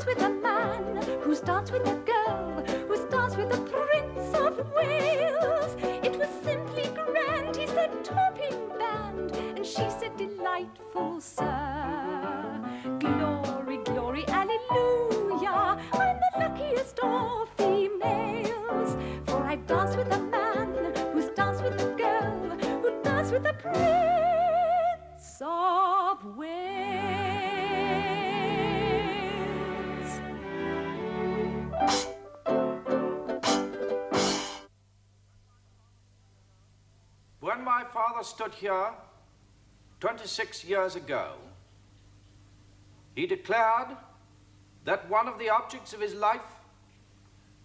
danced with a man, who's danced with a girl, who's danced with the Prince of Wales. It was simply grand, he said, topping band, and she said, delightful, sir. Glory, glory, alleluia, I'm the luckiest of females, for I've danced with a man, who's danced with a girl, who danced with the Prince of Wales. When my father stood here 26 years ago, he declared that one of the objects of his life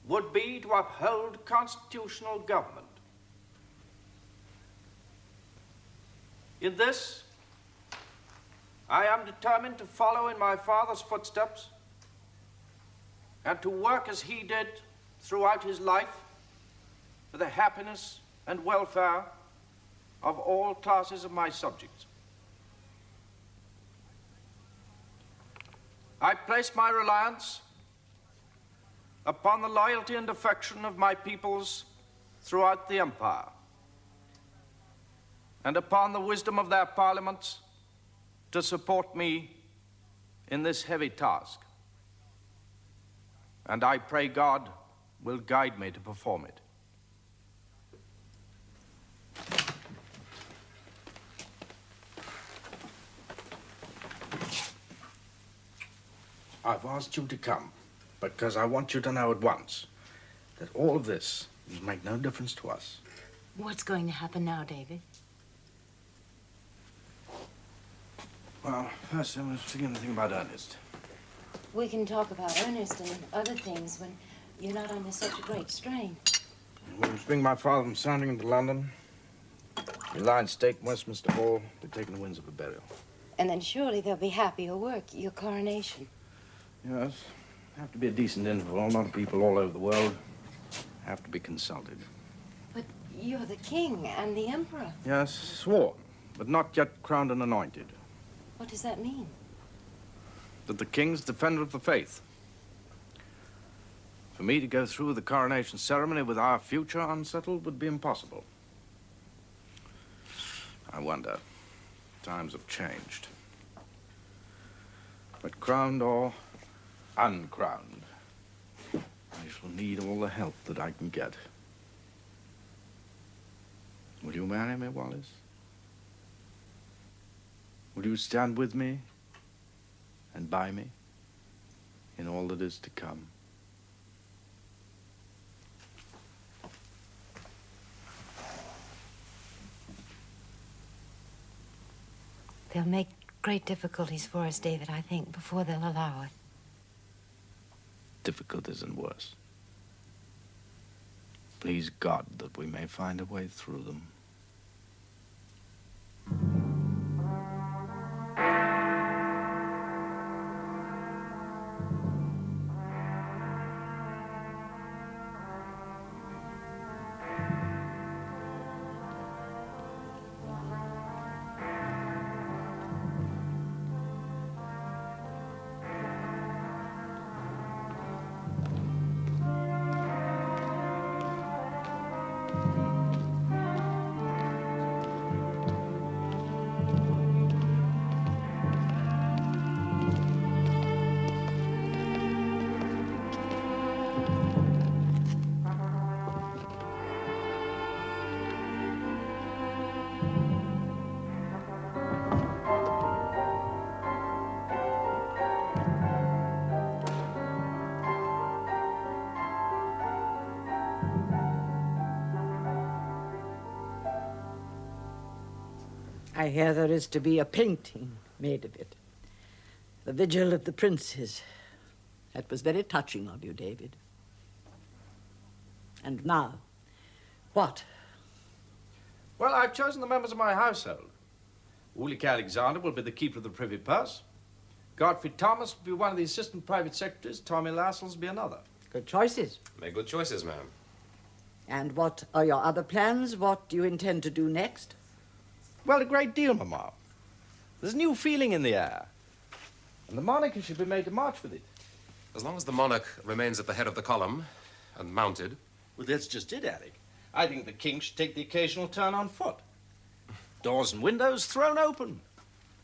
would be to uphold constitutional government. In this, I am determined to follow in my father's footsteps and to work as he did throughout his life for the happiness and welfare of all classes of my subjects. I place my reliance upon the loyalty and affection of my peoples throughout the empire, and upon the wisdom of their parliaments to support me in this heavy task. And I pray God will guide me to perform it. I've asked you to come because I want you to know at once that all of this will make no difference to us. What's going to happen now, David? Well, first I must begin to think about Ernest. We can talk about Ernest and other things when you're not under such a great strain. We must bring my father from Sounding into London. He'll lie in state in Westminster Hall, be taken to Windsor for burial. And then surely there'll be happier work, your coronation. Yes, have to be a decent interval. A lot of people all over the world have to be consulted. But you're the king and the emperor. Yes, sworn, but not yet crowned and anointed. What does that mean? That the king's defender of the faith. For me to go through the coronation ceremony with our future unsettled would be impossible. I wonder, times have changed. But crowned or uncrowned, I shall need all the help that I can get. Will you marry me, Wallace? Will you stand with me and by me in all that is to come? They'll make great difficulties for us, David, I think, before they'll allow it. Difficulties and worse. Please God that we may find a way through them. I hear there is to be a painting made of it. The Vigil of the Princes. That was very touching of you, David. And now, what? Well, I've chosen the members of my household. Ulrich Alexander will be the keeper of the privy purse. Godfrey Thomas will be one of the assistant private secretaries. Tommy Lassells will be another. Good choices. Make good choices, ma'am. And what are your other plans? What do you intend to do next? Well, a great deal, Mamma. There's a new feeling in the air. And the monarchy should be made to march with it. As long as the monarch remains at the head of the column and mounted. Well, that's just it, Alec. I think the king should take the occasional turn on foot. Doors and windows thrown open.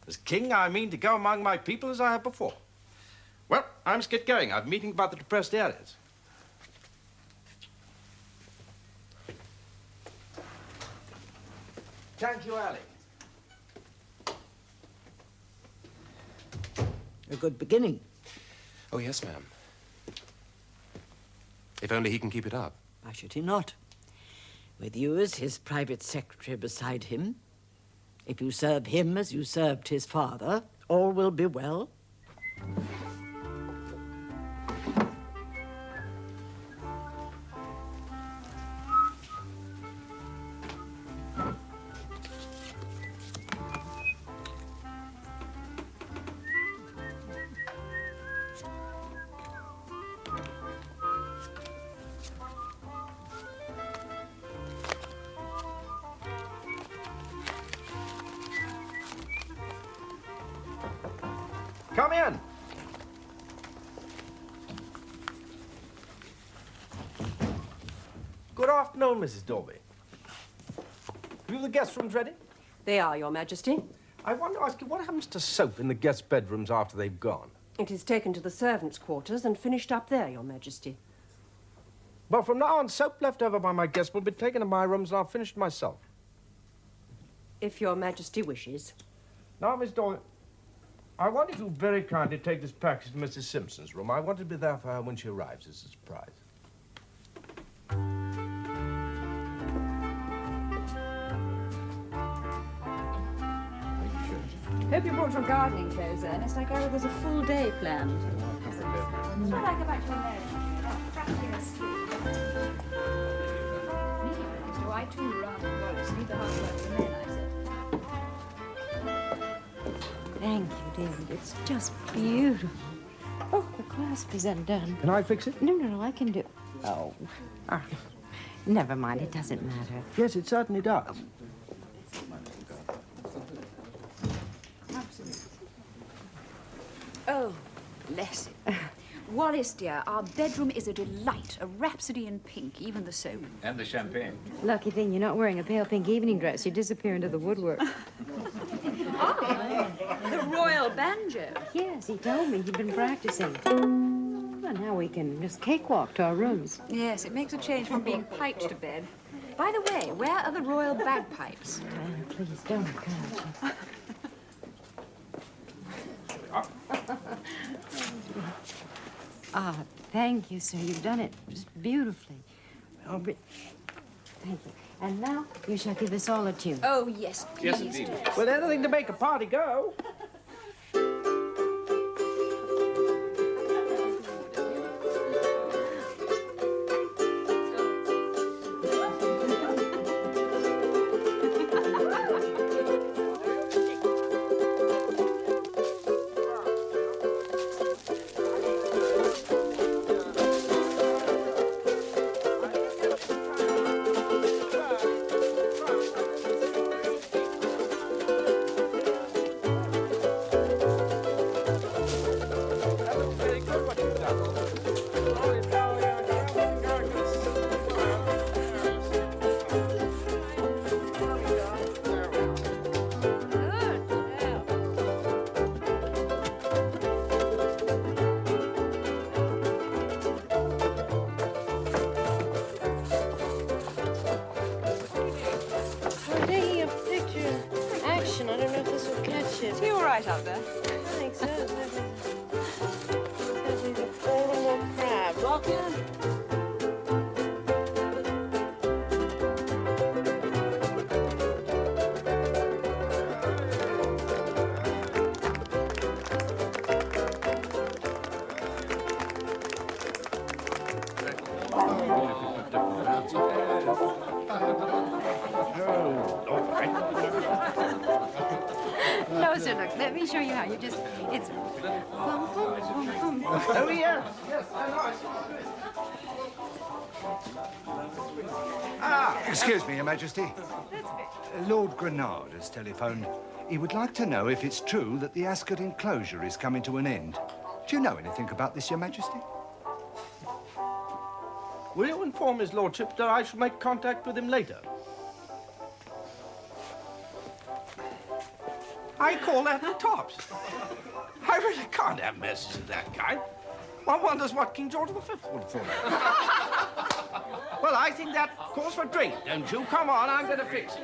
As king, I mean to go among my people as I have before. Well, I must get going. I've a meeting about the depressed areas. Thank you, Alec. A good beginning. Oh, yes, ma'am. If only he can keep it up. Why should he not? With you as his private secretary beside him, if you serve him as you served his father, all will be well. Come in. Good afternoon, Mrs. Dolby. Have you the guest rooms ready? They are, Your Majesty. I want to ask you, what happens to soap in the guest bedrooms after they've gone? It is taken to the servants' quarters and finished up there, Your Majesty. Well, from now on, soap left over by my guests will be taken to my rooms and I'll finish it myself. If Your Majesty wishes. Now, Miss Dolby, I want if you very kindly take this package to Mrs. Simpson's room. I want to be there for her when she arrives as a surprise. Hope you brought your gardening clothes, Ernest. I gather there's a full day planned. Shall I go back to America? So I too run Wallace. Leave the housework to the men, I said. Thank you, David. It's just beautiful. Oh, the clasp is undone. Can I fix it? No, I can do. Oh. Never mind, it doesn't matter. Yes, it certainly does. Oh, bless it. Wallace, dear, our bedroom is a delight. A rhapsody in pink, even the soap. And the champagne. Lucky thing you're not wearing a pale pink evening dress. You disappear into the woodwork. The royal banjo. Yes, he told me he'd been practicing. Well, now we can just cakewalk to our rooms. Yes, it makes a change from being piped to bed. By the way, where are the royal bagpipes? Diana, please don't come. Thank you, sir. You've done it just beautifully. Oh, thank you. And now you shall give us all a tune. Oh, yes, please. Yes, indeed. Well, anything to make a party go. I'm taking a picture. Action. I don't know if this will catch it. Is he all right out there? I think so. It's like a Baltimore crab. Walk in. No, sir, look, let me show you how. It's... Oh, yes. Yes, I know. Excuse me, Your Majesty. Lord Grenard has telephoned. He would like to know if it's true that the Ascot enclosure is coming to an end. Do you know anything about this, Your Majesty? Will you inform his lordship that I shall make contact with him later? I call that tops. I really can't have messages of that kind. One wonders what King George V would have thought. Well, I think that calls for a drink, don't you? Come on, I'm going to fix it.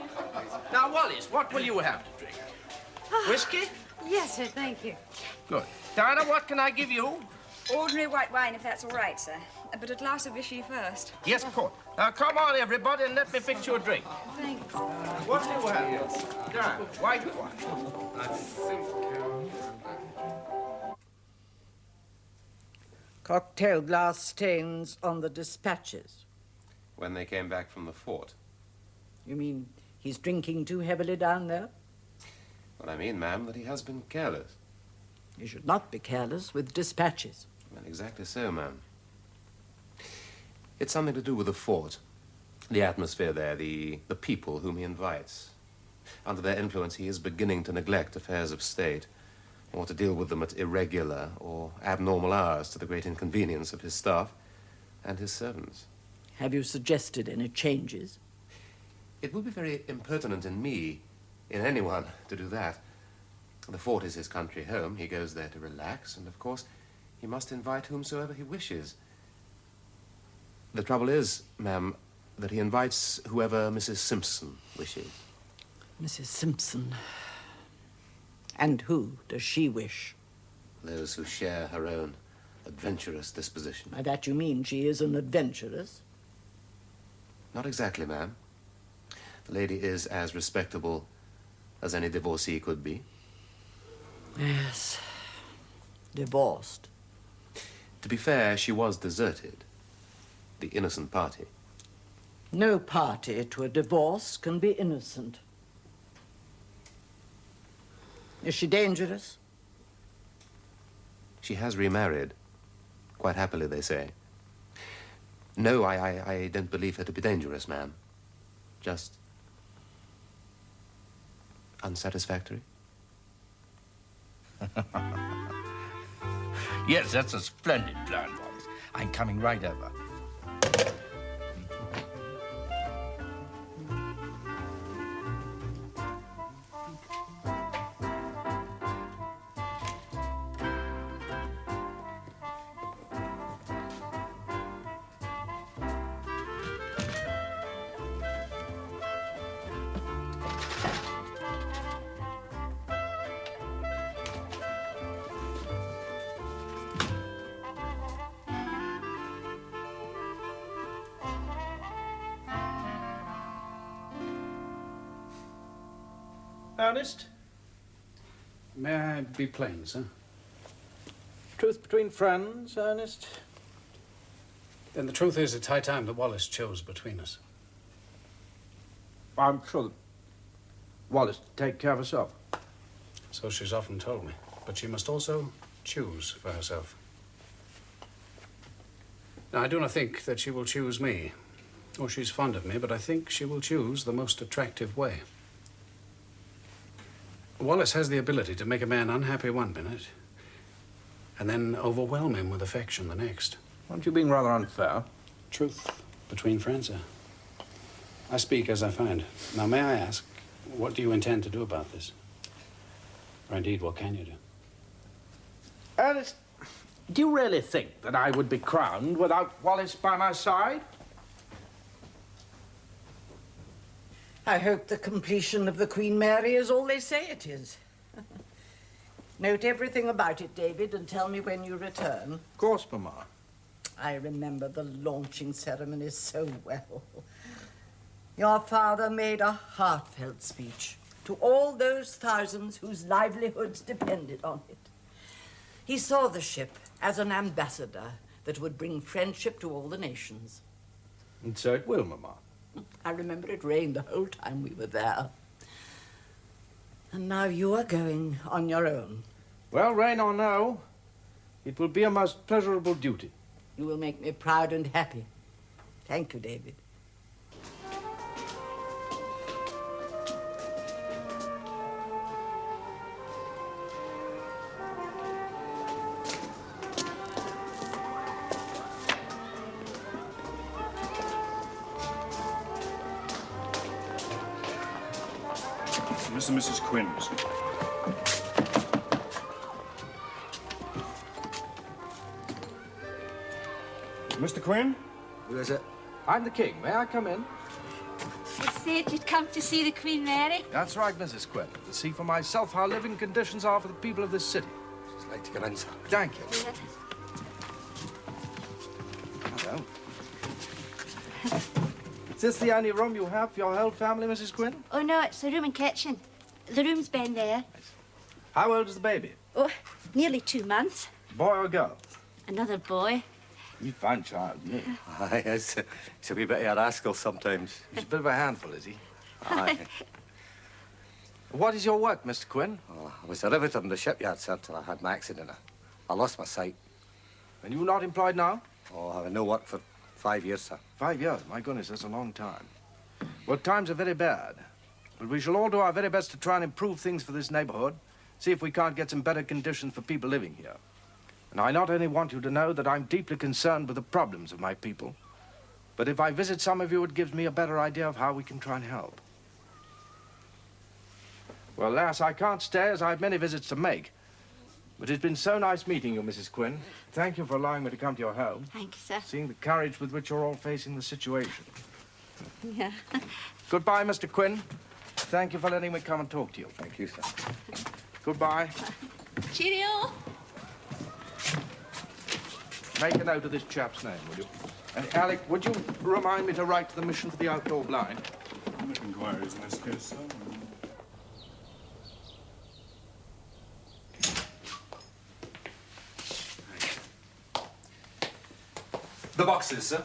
Now, Wallace, what will you have to drink? Whiskey? Yes, sir, thank you. Good. Dinah, what can I give you? Ordinary white wine, if that's all right, sir. But a glass of Vichy first. Yes, of course. Now, come on, everybody, and let me fix you a drink. Thank you. What do you have? Dinah, white wine. I think... Cocktail glass stains on the dispatches. When they came back from the fort. You mean he's drinking too heavily down there? What I mean, ma'am, that he has been careless. You should not be careless with dispatches. Well, exactly so, ma'am. It's something to do with the fort. The atmosphere there, the people whom he invites. Under their influence, he is beginning to neglect affairs of state, or to deal with them at irregular or abnormal hours to the great inconvenience of his staff and his servants. Have you suggested any changes? It would be very impertinent in me, in anyone, to do that. The fort is his country home. He goes there to relax, and of course, he must invite whomsoever he wishes. The trouble is, ma'am, that he invites whoever Mrs. Simpson wishes. Mrs. Simpson. And who does she wish? Those who share her own adventurous disposition. By that you mean she is an adventuress? Not exactly, ma'am. The lady is as respectable as any divorcee could be. Yes. Divorced. To be fair, she was deserted. The innocent party. No party to a divorce can be innocent. Is she dangerous? She has remarried. Quite happily, they say. No, I don't believe her to be dangerous, ma'am. Just unsatisfactory. Yes, that's a splendid plan, Wallace. I'm coming right over. Ernest? May I be plain, sir? Truth between friends, Ernest? Then the truth is, it's high time that Wallace chose between us. I'm sure that Wallace will take care of herself. So she's often told me. But she must also choose for herself. Now, I do not think that she will choose me. Or she's fond of me, but I think she will choose the most attractive way. Wallace has the ability to make a man unhappy one minute and then overwhelm him with affection the next. Aren't you being rather unfair? Truth between friends, sir. I speak as I find. Now, may I ask, what do you intend to do about this? Or indeed, what can you do? Ernest, do you really think that I would be crowned without Wallace by my side? I hope the completion of the Queen Mary is all they say it is. Note everything about it, David, and tell me when you return. Of course, Mamma. I remember the launching ceremony so well. Your father made a heartfelt speech to all those thousands whose livelihoods depended on it. He saw the ship as an ambassador that would bring friendship to all the nations. And so it will, Mamma. I remember it rained the whole time we were there. And now you are going on your own. Well, rain or no, it will be a most pleasurable duty. You will make me proud and happy. Thank you, David. Mr. and Mrs. Quinn. Mr. Quinn? Who is it? I'm the king. May I come in? You said you'd come to see the Queen Mary? That's right, Mrs. Quinn. To see for myself how living conditions are for the people of this city. She'd like to come in, sir. Thank you. Hello. Is this the only room you have for your whole family, Mrs. Quinn? Oh, no, it's the room and kitchen. The room's been there. How old is the baby? Oh, nearly 2 months. Boy or girl? Another boy. You fine child, isn't he? Aye, it's a wee bit of a rascal sometimes. He's a bit of a handful, is he? Aye. What is your work, Mr. Quinn? Oh, I was a riveter in the shipyard, sir, till I had my accident. I lost my sight. And you're not employed now? Oh, I've had no work for 5 years, sir. 5 years? My goodness, that's a long time. Well, times are very bad. But we shall all do our very best to try and improve things for this neighborhood. See if we can't get some better conditions for people living here. And I not only want you to know that I'm deeply concerned with the problems of my people, but if I visit some of you, it gives me a better idea of how we can try and help. Well, lass, I can't stay as I have many visits to make. But it's been so nice meeting you, Mrs. Quinn. Thank you for allowing me to come to your home. Thank you, sir. Seeing the courage with which you're all facing the situation. Yeah. Goodbye, Mr. Quinn. Thank you for letting me come and talk to you. Thank you, sir. Goodbye. Cheerio. Make a note of this chap's name, will you? And, Alec, would you remind me to write to the mission for the outdoor blind? Make inquiries in this case, sir. The boxes, sir.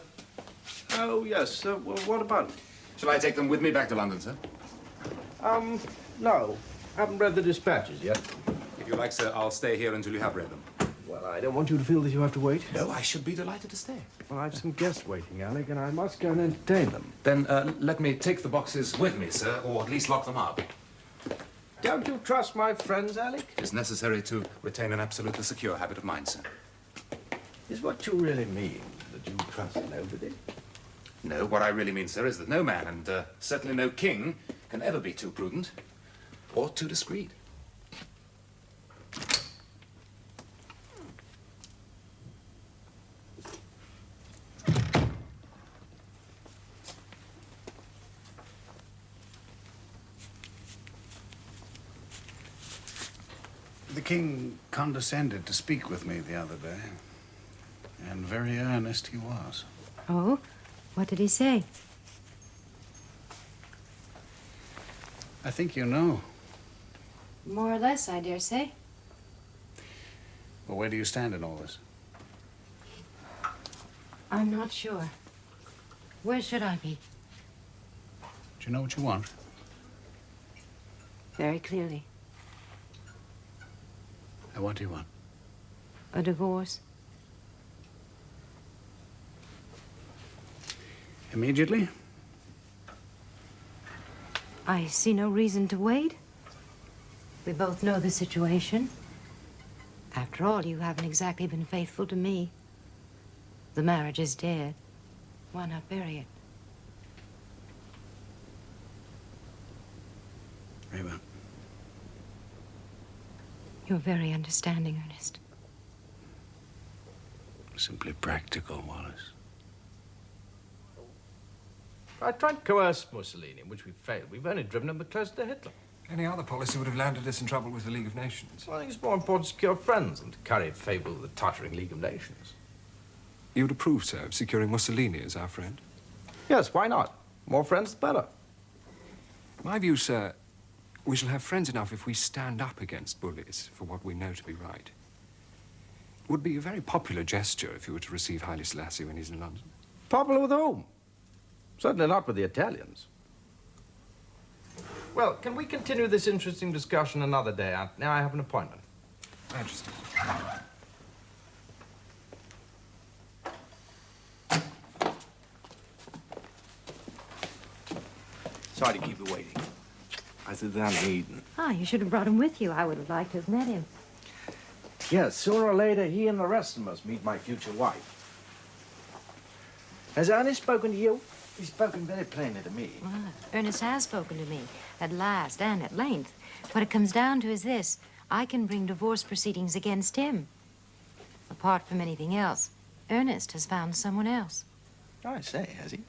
Oh, yes. Well, what about it? Shall I take them with me back to London, sir? No. Haven't read the dispatches yet. If you like, sir, I'll stay here until you have read them. Well, I don't want you to feel that you have to wait. No, I should be delighted to stay. Well, I've some guests waiting, Alec, and I must go and entertain them. Then let me take the boxes with me, sir, or at least lock them up. Don't you trust my friends, Alec? It is necessary to retain an absolutely secure habit of mind, sir. Is what you really mean that you trust nobody? No, what I really mean, sir, is that no man, and certainly no king, can ever be too prudent or too discreet. The king condescended to speak with me the other day, and very earnest he was. Oh? What did he say? I think you know. More or less, I dare say. Well, where do you stand in all this? I'm not sure. Where should I be? Do you know what you want? Very clearly. And what do you want? A divorce. Immediately? I see no reason to wait. We both know the situation. After all, you haven't exactly been faithful to me. The marriage is dead. Why not bury it? Very well. You're very understanding, Ernest. Simply practical, Wallace. I tried to coerce Mussolini, in which we failed. We've only driven him closer to Hitler. Any other policy would have landed us in trouble with the League of Nations. Well, I think it's more important to secure friends than to curry favour with the tottering League of Nations. You would approve, sir, of securing Mussolini as our friend? Yes, why not? More friends, the better. My view, sir, we shall have friends enough if we stand up against bullies for what we know to be right. It would be a very popular gesture if you were to receive Haile Selassie when he's in London. Popular with whom? Certainly not with the Italians. Well, can we continue this interesting discussion another day, Aunt? Now I have an appointment. Majesty. Sorry to keep you waiting. I sit down in Eden. Ah, you should have brought him with you. I would have liked to have met him. Yes, sooner or later, he and the rest of us meet my future wife. Has Ernest spoken to you? He's spoken very plainly to me. Well, Ernest has spoken to me, at last and at length. What it comes down to is this. I can bring divorce proceedings against him. Apart from anything else, Ernest has found someone else. I say, has he?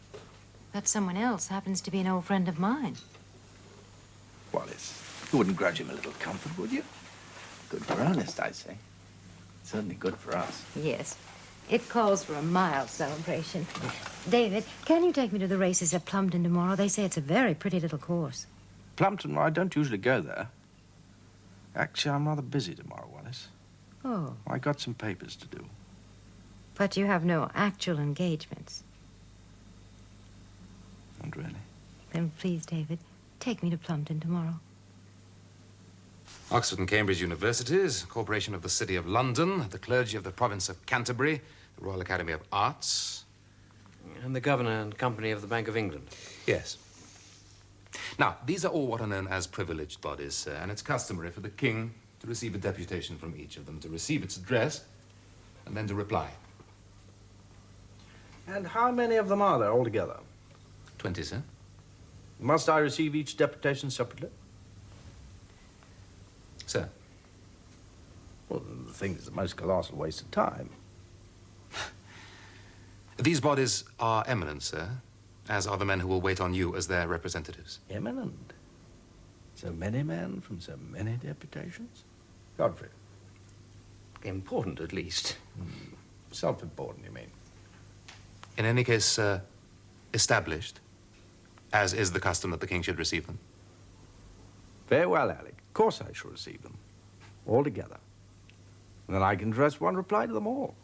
That someone else happens to be an old friend of mine. Wallace, you wouldn't grudge him a little comfort, would you? Good for Ernest, I say. Certainly good for us. Yes. It calls for a mild celebration. David, can you take me to the races at Plumpton tomorrow? They say it's a very pretty little course. Plumpton, I don't usually go there. Actually, I'm rather busy tomorrow, Wallace. Oh. I got some papers to do. But you have no actual engagements. Not really. Then please, David, take me to Plumpton tomorrow. Oxford and Cambridge Universities, Corporation of the City of London, the clergy of the province of Canterbury, the Royal Academy of Arts. And the Governor and Company of the Bank of England. Yes. Now, these are all what are known as privileged bodies, sir, and it's customary for the king to receive a deputation from each of them, to receive its address, and then to reply. And how many of them are there altogether? 20, sir. Must I receive each deputation separately? Sir. Well, the thing is a most colossal waste of time. These bodies are eminent, sir, as are the men who will wait on you as their representatives. Eminent? So many men from so many deputations? Godfrey. Important, at least. Self-important, you mean? In any case, established, as is the custom that the king should receive them. Very well, Alec. Of course I shall receive them. All together. And then I can address one reply to them all.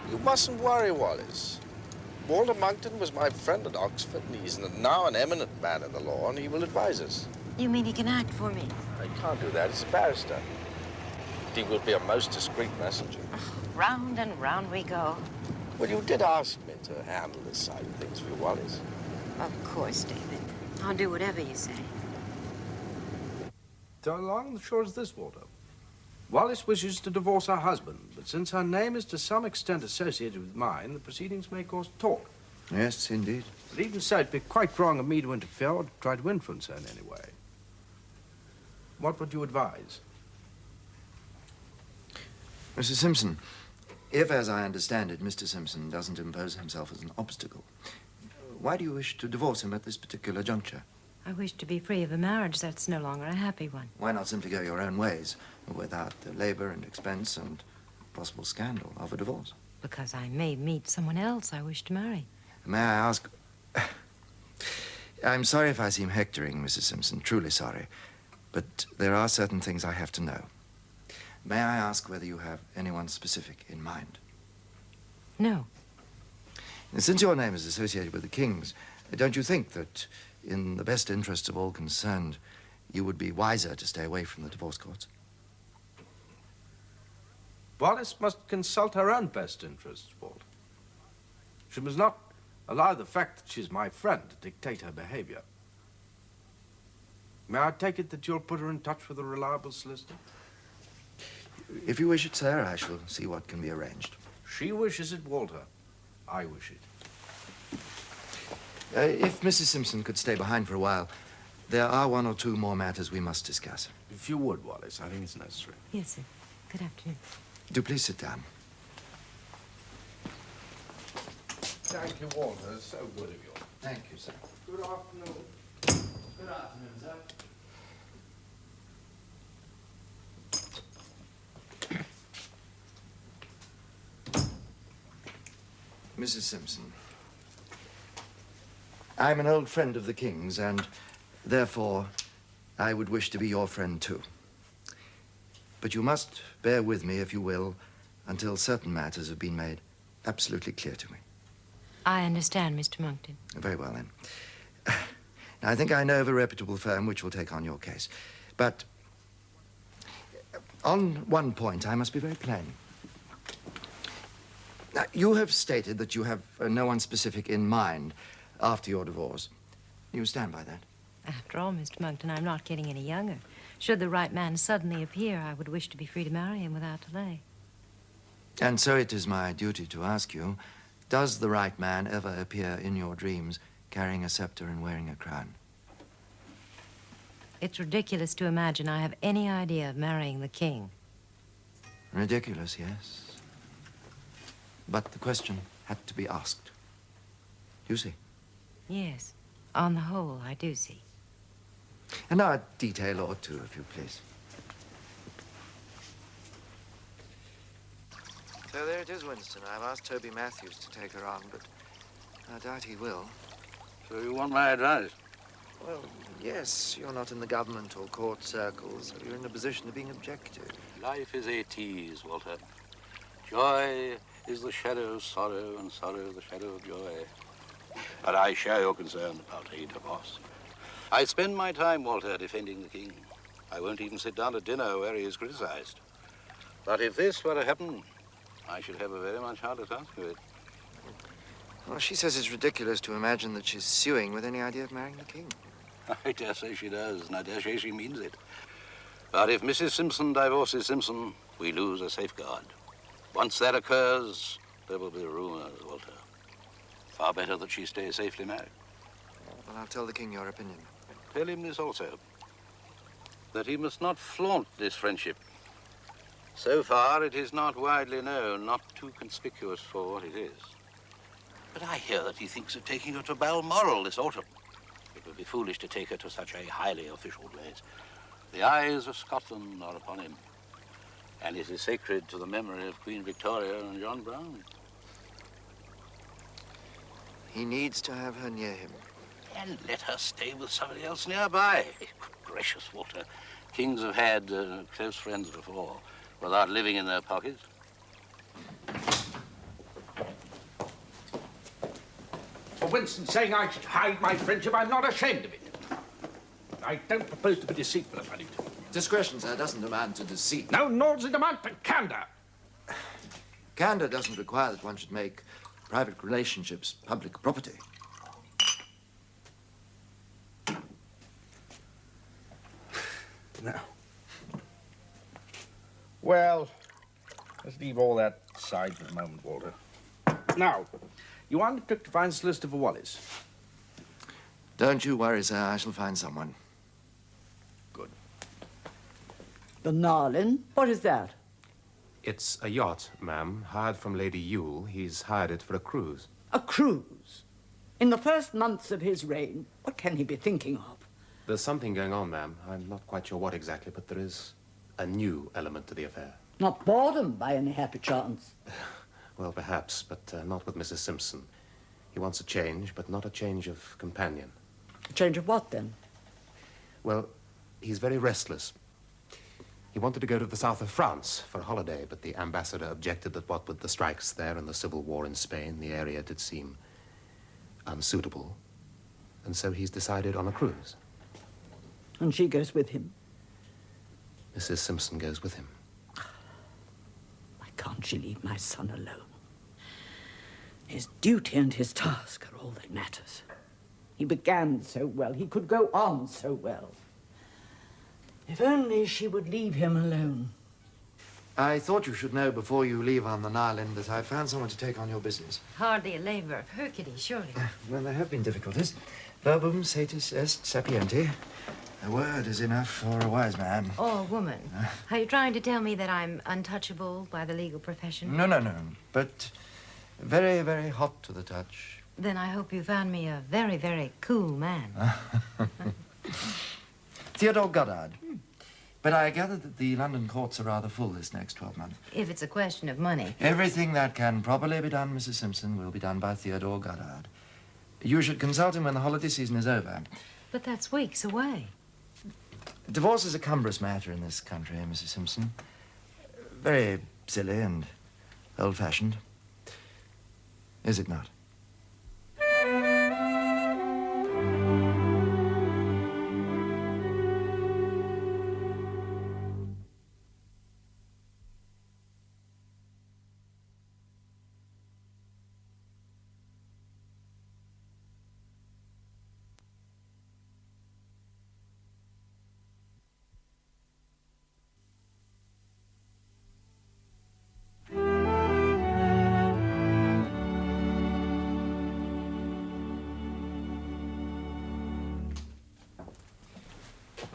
You mustn't worry, Wallace. Walter Monckton was my friend at Oxford, and he's now an eminent man in the law, and he will advise us. You mean he can act for me? I can't do that. He's a barrister. He will be a most discreet messenger. Round and round we go. Well, you did ask me to handle this side of things for you, Wallace. Of course, David. I'll do whatever you say. So long and short is this, Walter. Wallace wishes to divorce her husband, but since her name is to some extent associated with mine, the proceedings may cause talk. Yes, indeed. But even so, it'd be quite wrong of me to interfere or to try to influence her in any way. What would you advise? Mr. Simpson, if, as I understand it, Mr. Simpson doesn't impose himself as an obstacle, why do you wish to divorce him at this particular juncture? I wish to be free of a marriage that's no longer a happy one. Why not simply go your own ways, without the labor and expense and possible scandal of a divorce? Because I may meet someone else I wish to marry. May I ask... I'm sorry if I seem hectoring, Mrs. Simpson, truly sorry. But there are certain things I have to know. May I ask whether you have anyone specific in mind? No. And since your name is associated with the King's, don't you think that, in the best interests of all concerned, you would be wiser to stay away from the divorce courts? Wallace must consult her own best interests, Walt. She must not allow the fact that she's my friend to dictate her behavior. May I take it that you'll put her in touch with a reliable solicitor? If you wish it, sir, I shall see what can be arranged. She wishes it, Walter. I wish it. If Mrs. Simpson could stay behind for a while, there are one or two more matters we must discuss. If you would, Wallace, I think it's necessary. Yes, sir. Good afternoon. Do please sit down. Thank you, Walter. So good of you. Thank you, sir. Good afternoon. Good afternoon, sir. Mrs. Simpson, I'm an old friend of the King's, and therefore I would wish to be your friend too. But you must bear with me, if you will, until certain matters have been made absolutely clear to me. I understand, Mr. Monkton. Very well, then. Now, I think I know of a reputable firm which will take on your case. But on one point, I must be very plain. Now, you have stated that you have no one specific in mind after your divorce. You stand by that? After all, Mr. Monkton, I'm not getting any younger. Should the right man suddenly appear, I would wish to be free to marry him without delay. And so it is my duty to ask you, does the right man ever appear in your dreams carrying a scepter and wearing a crown? It's ridiculous to imagine I have any idea of marrying the king. Ridiculous, yes. But the question had to be asked. You see? Yes. On the whole, I do see. And now a detail or two, if you please. So there it is, Winston. I've asked Toby Matthews to take her on, but I doubt he will. So you want my advice? Well, yes, you're not in the government or court circles, so you're in a position of being objective. Life is a tease, Walter. Joy is the shadow of sorrow, and sorrow the shadow of joy. But I share your concern about a divorce. I spend my time, Walter, defending the king. I won't even sit down at dinner where he is criticized. But if this were to happen, I should have a very much harder task of it. Well, she says it's ridiculous to imagine that she's suing with any idea of marrying the king. I dare say she does, and I dare say she means it. But if Mrs. Simpson divorces Simpson, we lose a safeguard. Once that occurs, there will be rumors, Walter. Far better that she stays safely married. Well, I'll tell the king your opinion. Tell him this also, that he must not flaunt this friendship. So far, it is not widely known, not too conspicuous for what it is. But I hear that he thinks of taking her to Balmoral this autumn. It would be foolish to take her to such a highly official place. The eyes of Scotland are upon him, and it is sacred to the memory of Queen Victoria and John Brown. He needs to have her near him. And let her stay with somebody else nearby. Good gracious, Walter. Kings have had close friends before, without living in their pockets. For Winston saying I should hide my friendship, I'm not ashamed of it. I don't propose to be deceitful about it. Discretion, sir, doesn't amount to deceit. No, nor does it amount to candor. Candor doesn't require that one should make private relationships public property. No. Well, let's leave all that aside for the moment, Walter. Now, you undertook to find a solicitor for Wallace. Don't you worry, sir. I shall find someone. Good. The Narlin? What is that? It's a yacht, ma'am, hired from Lady Yule. He's hired it for a cruise. A cruise? In the first months of his reign, what can he be thinking of? There's something going on, ma'am. I'm not quite sure what exactly, but there is a new element to the affair. Not boredom, by any happy chance. Well, perhaps, but not with Mrs. Simpson. He wants a change, but not a change of companion. A change of what, then? Well, he's very restless. He wanted to go to the south of France for a holiday, but the ambassador objected that what with the strikes there and the civil war in Spain, the area did seem unsuitable. And so he's decided on a cruise. And she goes with him? Mrs. Simpson goes with him. Why can't she leave my son alone? His duty and his task are all that matters. He began so well. He could go on so well. If only she would leave him alone. I thought you should know before you leave on the island that I found someone to take on your business. Hardly a labor of Hercules, surely. Well, there have been difficulties. Verbum satis est sapienti. A word is enough for a wise man. Or woman. Are you trying to tell me that I'm untouchable by the legal profession? No, no, no. But very, very hot to the touch. Then I hope you found me a very, very cool man. Theodore Goddard. But I gather that the London courts are rather full this next 12 months. If it's a question of money. Everything that can properly be done, Mrs. Simpson, will be done by Theodore Goddard. You should consult him when the holiday season is over. But that's weeks away. Divorce is a cumbrous matter in this country, Mrs. Simpson. Very silly and old-fashioned. Is it not?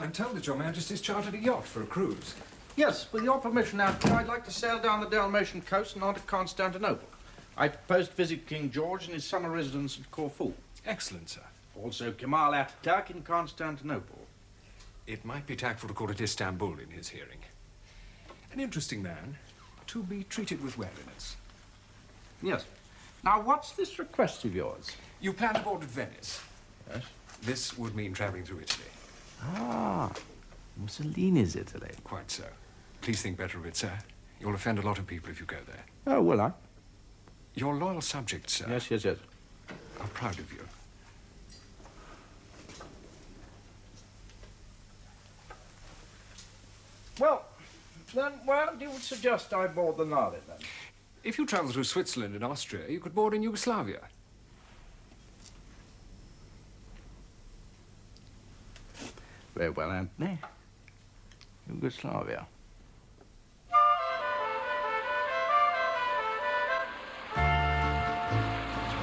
I'm told that Your Majesty's chartered a yacht for a cruise. Yes, with your permission, Admiral, I'd like to sail down the Dalmatian coast and on to Constantinople. I propose to visit King George in his summer residence at Corfu. Excellent, sir. Also Kemal Ataturk in Constantinople. It might be tactful to call it Istanbul in his hearing. An interesting man, to be treated with wariness. Yes. Now, what's this request of yours? You plan to board at Venice. Yes. This would mean travelling through Italy. Ah, Mussolini's Italy. Quite so. Please think better of it, sir. You'll offend a lot of people if you go there. Oh, will I? Your loyal subjects, sir. Yes, yes, yes. Are proud of you. Well, then, where do you suggest I board the Narvik, then? If you travel through Switzerland and Austria, you could board in Yugoslavia. Very well, Anthony. Yugoslavia. You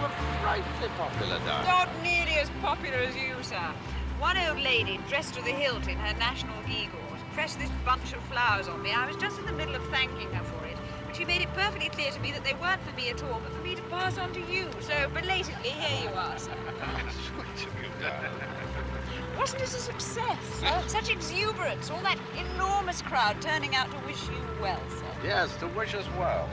were frightfully popular, darling. Not nearly as popular as you, sir. One old lady, dressed to the hilt in her national gewgaws, pressed this bunch of flowers on me. I was just in the middle of thanking her for it, but she made it perfectly clear to me that they weren't for me at all, but for me to pass on to you. So, belatedly, here you are, sir. Sweet of you, darling. Wasn't it a success? Such exuberance, all that enormous crowd turning out to wish you well, sir. Yes, to wish us well.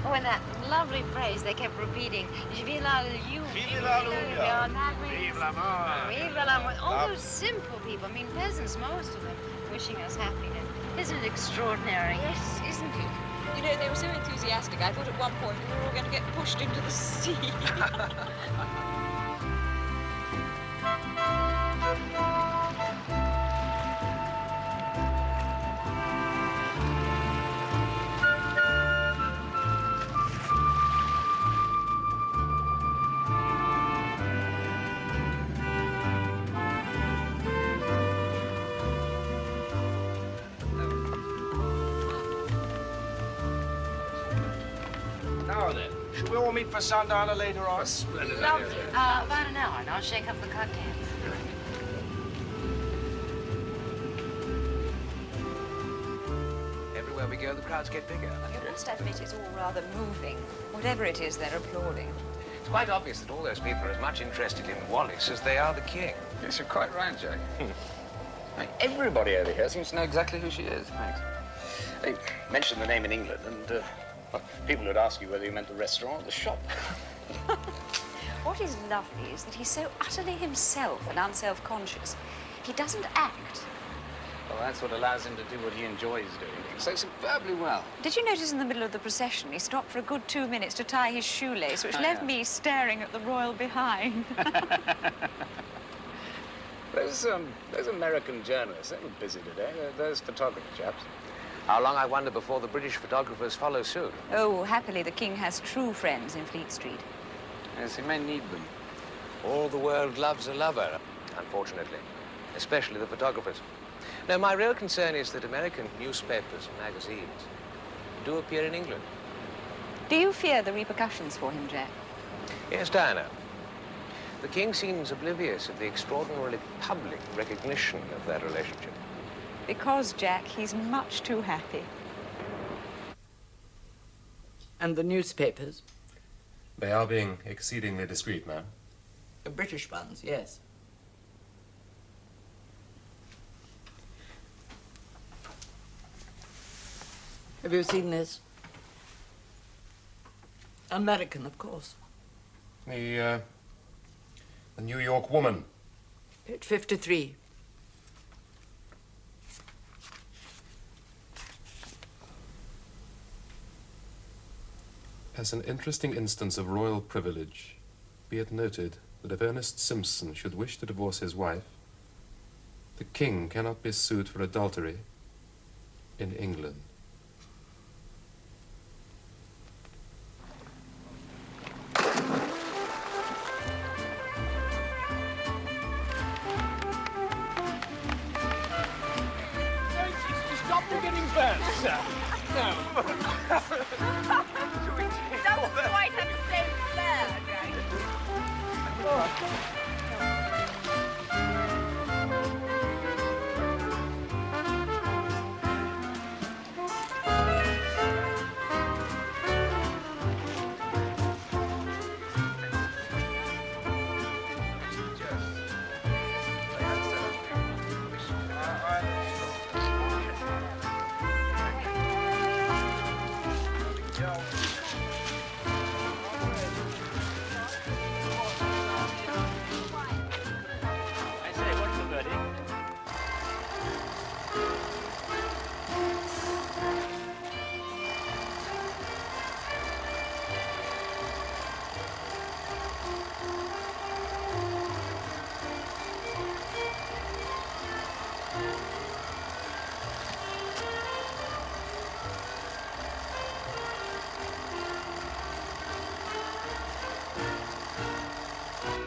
Oh, and that lovely phrase they kept repeating. Vive la Lune. Vive la Lune. Vive l'amour. Vive l'amour. All those simple people, I mean peasants, most of them, wishing us happiness. Isn't it extraordinary? Yes, isn't it? You know, they were so enthusiastic, I thought at one point we were all going to get pushed into the sea. Now then, shall we all meet for sundowner later on? Lovely. About an hour, and I'll shake up the cocktails. Everywhere we go, the crowds get bigger. You must admit it's all rather moving. Whatever it is, they're applauding. It's quite obvious that all those people are as much interested in Wallace as they are the king. Yes, you're quite right, Jack. Everybody over here seems to know exactly who she is. Thanks. They mentioned the name in England, and well, people would ask you whether you meant the restaurant or the shop. What is lovely is that he's so utterly himself and unself-conscious. He doesn't act. Well, that's what allows him to do what he enjoys doing so superbly well. Did you notice in the middle of the procession he stopped for a good 2 minutes to tie his shoelace, which left me staring at the royal behind? Those American journalists, they were busy today. Those photographer chaps. How long, I wonder, before the British photographers follow suit? Oh, happily the king has true friends in Fleet Street. Yes, he may need them. All the world loves a lover, unfortunately, especially the photographers. No, my real concern is that American newspapers and magazines do appear in England. Do you fear the repercussions for him, Jack? Yes, Diana. The king seems oblivious of the extraordinarily public recognition of their relationship. Because, Jack, he's much too happy. And the newspapers? They are being exceedingly discreet, ma'am. The British ones, yes. Have you seen this? American, of course. The New York woman. Page 53. As an interesting instance of royal privilege, be it noted that if Ernest Simpson should wish to divorce his wife, the king cannot be sued for adultery in England. Stop getting burnt, sir. No. Doesn't quite have the same flair, Jack.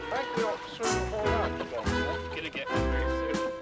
Frankly, ought to throw the whole out, sir. Gonna get me very soon.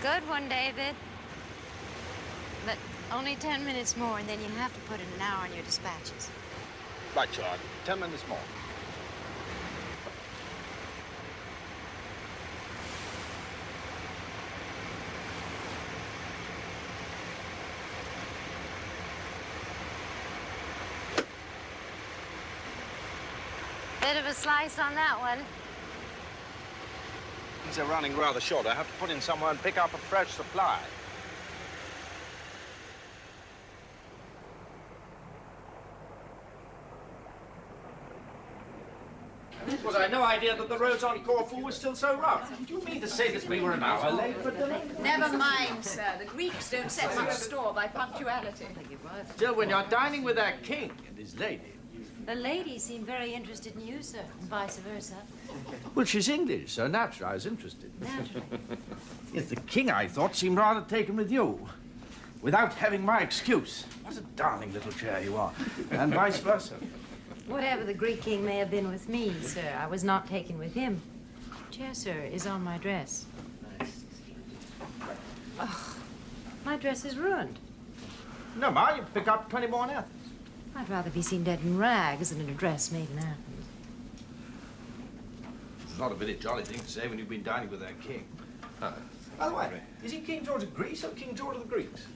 Good one, David. But only 10 minutes more, and then you have to put in an hour on your dispatches. Right, John. 10 minutes more. Bit of a slice on that one. These are running rather short. I have to put in somewhere and pick up a fresh supply. Was I no idea that the roads on Corfu were still so rough? Do you mean to say that we were an hour late for dinner? Never mind, sir. The Greeks don't set much store by punctuality. Still, when you're dining with our king and his lady. The lady seemed very interested in you, sir, and vice versa. Well, she's English, so naturally I was interested. Naturally. Yes, the king, I thought, seemed rather taken with you. Without having my excuse. What a darling little chair you are. And vice versa. Whatever the Greek king may have been with me, sir, I was not taken with him. Chair, sir, is on my dress. Oh, my dress is ruined. No, Ma, you pick up 20 more in Athens. I'd rather be seen dead in rags than in a dress made in Athens. It's not a very jolly thing to say when you've been dining with our king. By the way, is he King George of Greece or King George of the Greeks?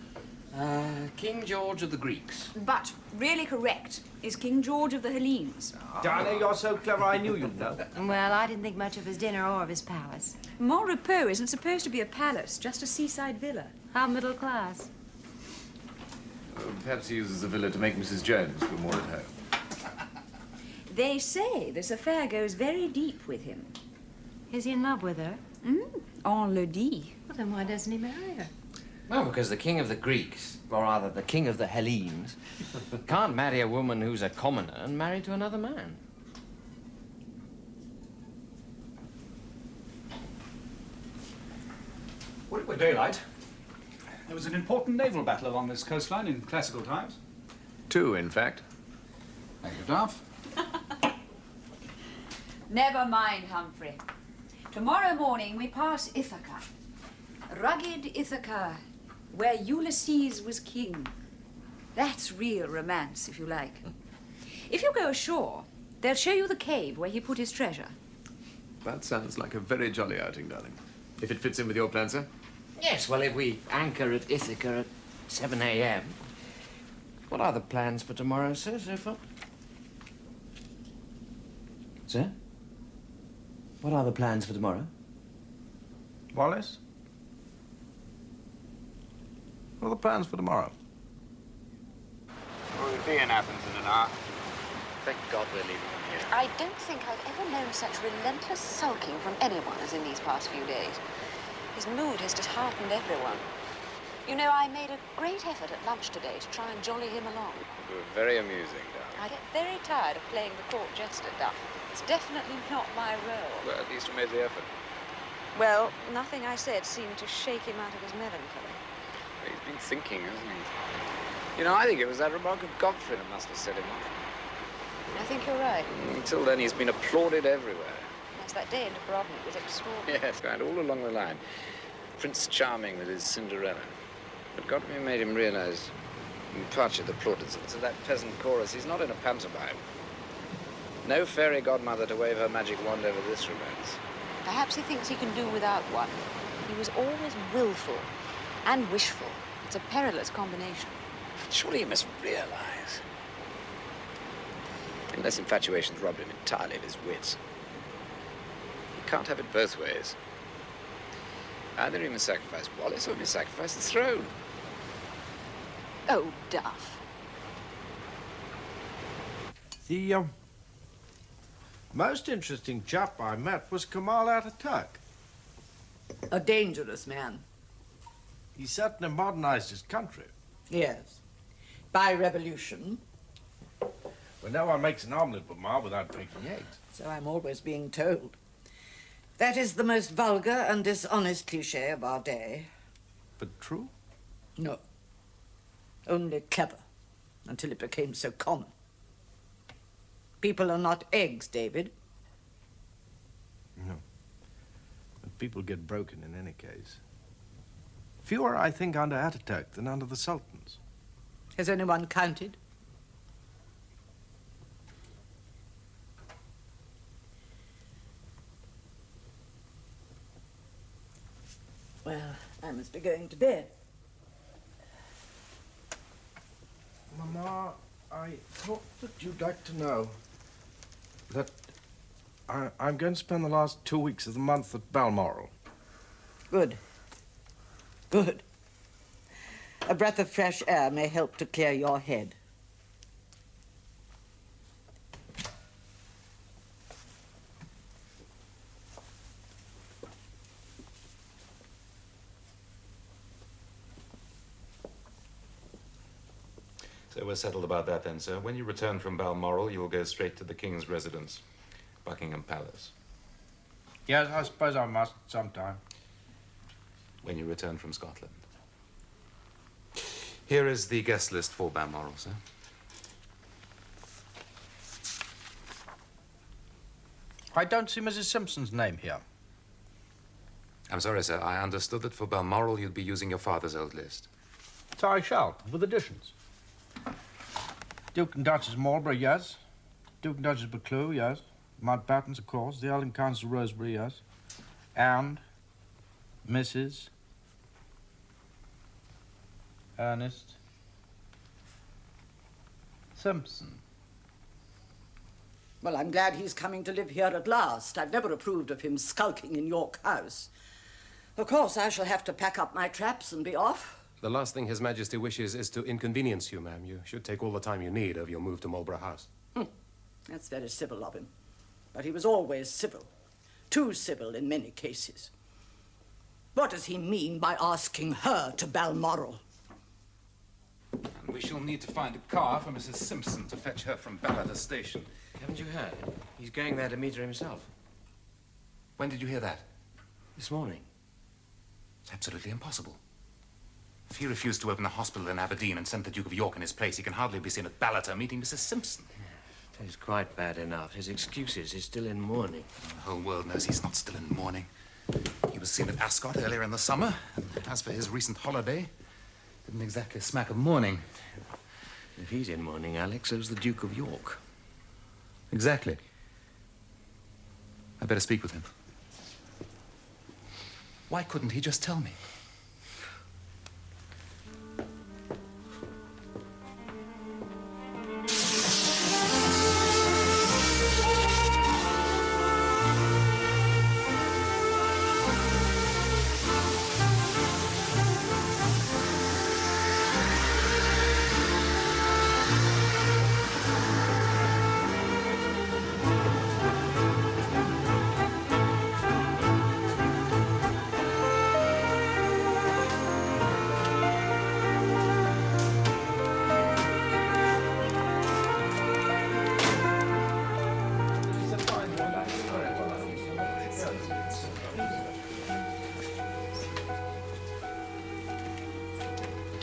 King George of the Greeks. But really correct is King George of the Hellenes. Diana, you're so clever I knew you'd know. Well, I didn't think much of his dinner or of his palace. Mont Repos isn't supposed to be a palace, just a seaside villa. How middle class. Perhaps he uses the villa to make Mrs. Jones feel more at home. They say this affair goes very deep with him. Is he in love with her? On le dit. Well, then why doesn't he marry her? Well, because the king of the Greeks, or rather the king of the Hellenes, can't marry a woman who's a commoner and married to another man. We're daylight. There was an important naval battle along this coastline in classical times. 2, in fact. Thank you, Duff. Never mind, Humphrey. Tomorrow morning we pass Ithaca. Rugged Ithaca, where Ulysses was king. That's real romance, if you like. If you go ashore, they'll show you the cave where he put his treasure. That sounds like a very jolly outing, darling. If it fits in with your plan, sir. Yes, well, if we anchor at Ithaca at 7 a.m. What are the plans for tomorrow, sir, so far? Sir? What are the plans for tomorrow? Wallace? What are the plans for tomorrow? We'll be in Athens in an hour. Thank God we're leaving them here. I don't think I've ever known such relentless sulking from anyone as in these past few days. His mood has disheartened everyone. You know, I made a great effort at lunch today to try and jolly him along. You were very amusing, darling. I get very tired of playing the court jester, Duff. It's definitely not my role. Well, at least you made the effort. Well, nothing I said seemed to shake him out of his melancholy. He's been thinking, hasn't he? You know, I think it was that remark of Godfrey that must have set him off. I think you're right. Until then, he's been applauded everywhere. Yes, that day in Dubrovnik was extraordinary. Yes, and all along the line. Prince Charming with his Cinderella. But Godfrey made him realize, in part, the plaudits of that peasant chorus, he's not in a pantomime. No fairy godmother to wave her magic wand over this romance. Perhaps he thinks he can do without one. He was always willful and wishful. It's a perilous combination. Surely he must realize. Unless infatuation's robbed him entirely of his wits. He can't have it both ways. Either he must sacrifice Wallace or he must sacrifice the throne. Oh, Duff. The most interesting chap I met was Kemal Ataturk. A dangerous man. He certainly modernized his country. Yes. By revolution. Well, no one makes an omelette, Mamma, without breaking eggs. So I'm always being told. That is the most vulgar and dishonest cliché of our day. But true? No. Only clever, until it became so common. People are not eggs, David. No. But people get broken in any case. Fewer, I think, under Ataturk than under the Sultans. Has anyone counted? Well, I must be going to bed. Mama, I thought that you'd like to know that I'm going to spend the last 2 weeks of the month at Balmoral. Good. Good. A breath of fresh air may help to clear your head. So we're settled about that then, sir. When you return from Balmoral, you will go straight to the King's residence, Buckingham Palace. Yes, I suppose I must sometime. When you return from Scotland. Here is the guest list for Balmoral, sir. I don't see Mrs. Simpson's name here. I'm sorry, sir. I understood that for Balmoral you'd be using your father's old list. So I shall, with additions. Duke and Duchess Marlborough, yes. Duke and Duchess Buccleuch, yes. Mountbattens, of course. The Earl and Countess of Rosebery, yes. And Mrs. Ernest Simpson. Well, I'm glad he's coming to live here at last. I've never approved of him skulking in York House. Of course, I shall have to pack up my traps and be off. The last thing His Majesty wishes is to inconvenience you, ma'am. You should take all the time you need of your move to Marlborough House. That's very civil of him. But he was always civil. Too civil in many cases. What does he mean by asking her to Balmoral? And we shall need to find a car for Mrs. Simpson to fetch her from Ballater Station. Haven't you heard? He's going there to meet her himself. When did you hear that? This morning. It's absolutely impossible. If he refused to open a hospital in Aberdeen and sent the Duke of York in his place, he can hardly be seen at Ballater meeting Mrs. Simpson. It's quite bad enough. His excuses, he's still in mourning. The whole world knows he's not still in mourning. He was seen at Ascot earlier in the summer. As for his recent holiday, didn't exactly smack of mourning. If he's in mourning, Alex, so's the Duke of York. Exactly. I'd better speak with him. Why couldn't he just tell me?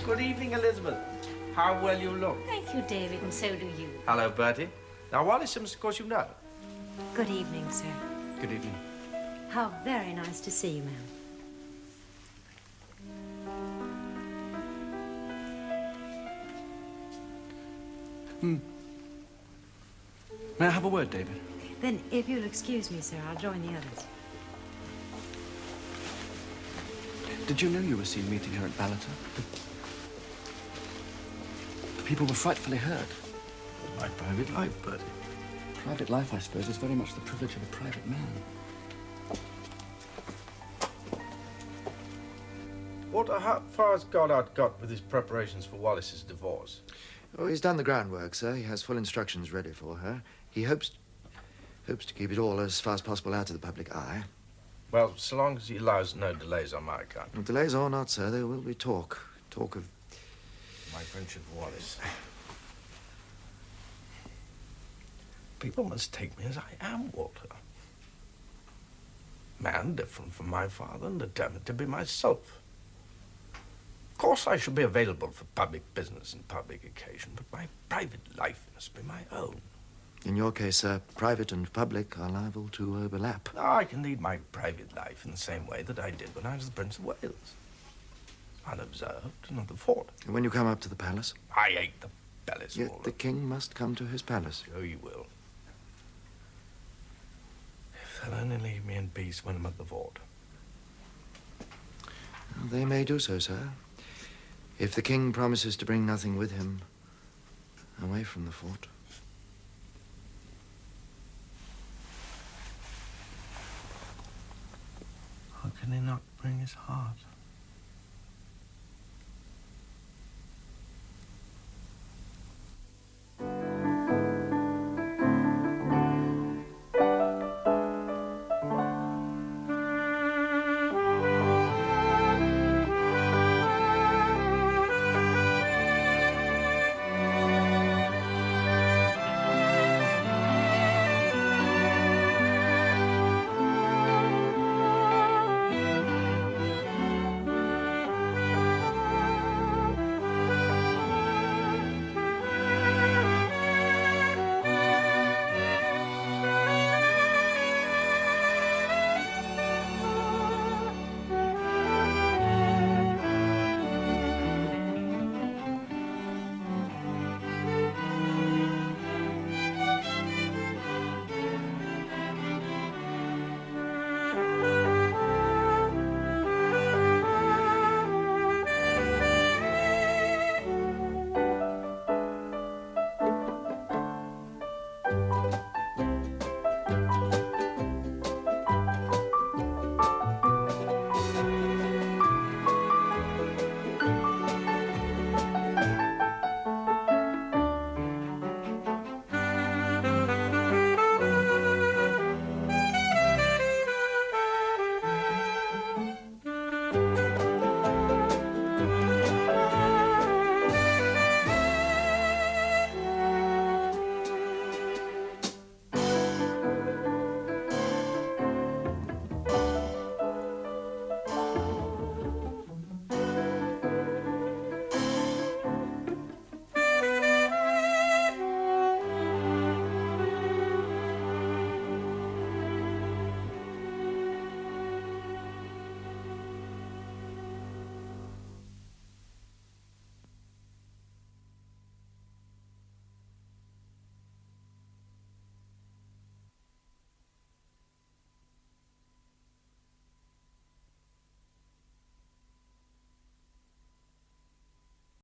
Good evening, Elizabeth. How well you look. Thank you, David, and so do you. Hello, Bertie. Now, Wallace Simpson, of course, you know. Good evening, sir. Good evening. How very nice to see you, ma'am. May I have a word, David? Then, if you'll excuse me, sir, I'll join the others. Did you know you were seen meeting her at Ballater? The people were frightfully hurt. My private life, Bertie. Private life, I suppose, is very much the privilege of a private man. How far has Goddard got with his preparations for Wallace's divorce? Oh, he's done the groundwork, sir. He has full instructions ready for her. He hopes to keep it all as far as possible out of the public eye. Well, so long as he allows no delays on my account. Well, delays or not, sir, there will be talk of... My friendship with Wallace. People must take me as I am, Walter. Man different from my father and determined to be myself. Of course, I shall be available for public business and public occasion, but my private life must be my own. In your case, sir, private and public are liable to overlap. No, I can lead my private life in the same way that I did when I was the Prince of Wales. Unobserved and at the fort. And when you come up to the palace? I hate the palace, Yet Walter. the king must come to his palace. So you will. If they'll only leave me in peace when I'm at the fort. Well, they may do so, sir. If the king promises to bring nothing with him away from the fort. How can he not bring his heart?